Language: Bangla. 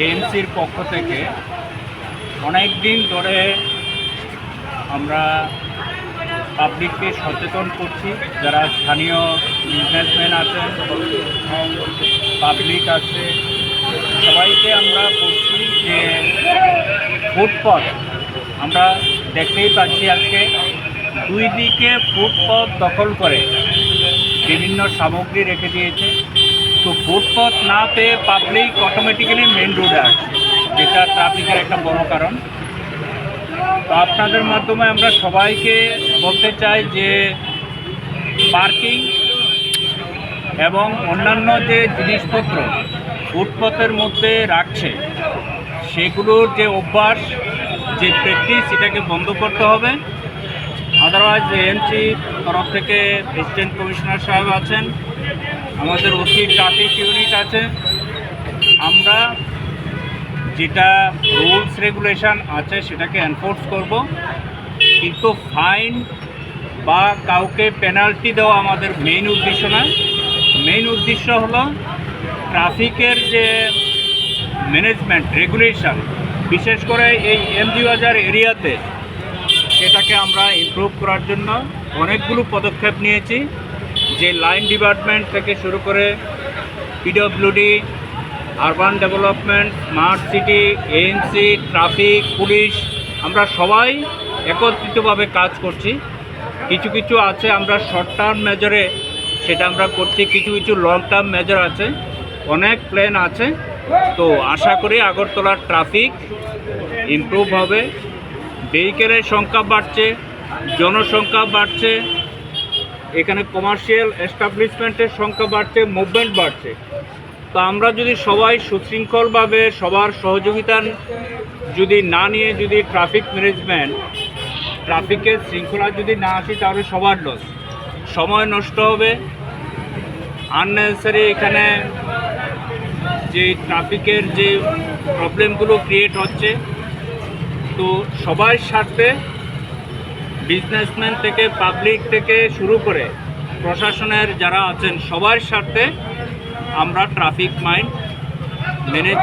এএমসির পক্ষ থেকে অনেক দিন ধরে আমরা পাবলিককে সচেতন করছি, যারা স্থানীয় বিজনেসম্যান আছেন, পাবলিক আছে, সবাইকে আমরা বলছি যে ফুটপথ আমরা দেখতেই পাচ্ছি আজকে দুই দিকে ফুটপথ দখল করে বিভিন্ন সামগ্রী রেখে দিয়েছে। তো ফুটপথ না পেয়ে পাবলিক অটোমেটিক্যালি মেন রোডে আসছে, যেটা ট্রাফিকের একটা বড় কারণ। তো আপনাদের মাধ্যমে আমরা সবাইকে বলতে চাই যে পার্কিং এবং অন্যান্য যে জিনিসপত্র ফুটপথের মধ্যে রাখছে সেগুলোর যে অভ্যাস, যে প্র্যাকটিস, এটাকে বন্ধ করতে হবে। আদারওয়াইজ এএমসি তরফ থেকে অ্যাসিস্ট্যান্ট কমিশনার সাহেব আছেন, আমাদের ওসি ট্রাফিক ইউনিট আছে, আমরা যেটা রুলস রেগুলেশন আছে সেটাকে এনফোর্স করব, কিন্তু ফাইন বা কাউকে পেনাল্টি দেওয়া আমাদের মেইন উদ্দেশ্য না। মেইন উদ্দেশ্য হলো ট্রাফিকের যে ম্যানেজমেন্ট রেগুলেশন, বিশেষ করে এই এমজি বাজার এরিয়াতে, সেটাকে আমরা ইমপ্রুভ করার জন্য অনেকগুলো পদক্ষেপ নিয়েছি। যে লাইন ডিপার্টমেন্ট থেকে শুরু করে PWD, urban development, smart city, AMC, traffic, police, আমরা সবাই একত্রিতভাবে কাজ করছি। কিছু কিছু আছে আমরা শর্ট টার্ম মেজরে সেটা আমরা করছি, কিছু কিছু লং টার্ম মেজর আছে, অনেক প্ল্যান আছে। তো আশা করি আগরতলার ট্রাফিক ইমপ্রুভ হবে। ভেহিকেলের সংখ্যা বাড়ছে, জনসংখ্যা বাড়ছে, এখানে কমার্শিয়াল এস্টাবলিশমেন্টের সংখ্যা বাড়ছে, মুভমেন্ট বাড়ছে। তো আমরা যদি সবাই সুশৃঙ্খলভাবে সবার সহযোগিতা যদি না নিয়ে যদি ট্রাফিক ম্যানেজমেন্ট, ট্রাফিকের শৃঙ্খলা যদি না আসি, তাহলে সবার লস, সময় নষ্ট হবে, আননেসেসারি এখানে যে ট্রাফিকের যে প্রবলেমগুলো ক্রিয়েট হচ্ছে। তো সবার স্বার্থে, বিজনেসম্যান থেকে পাবলিক থেকে শুরু করে প্রশাসনের যারা আছেন সবার স্বার্থে আমরা ট্রাফিক আইন মেনে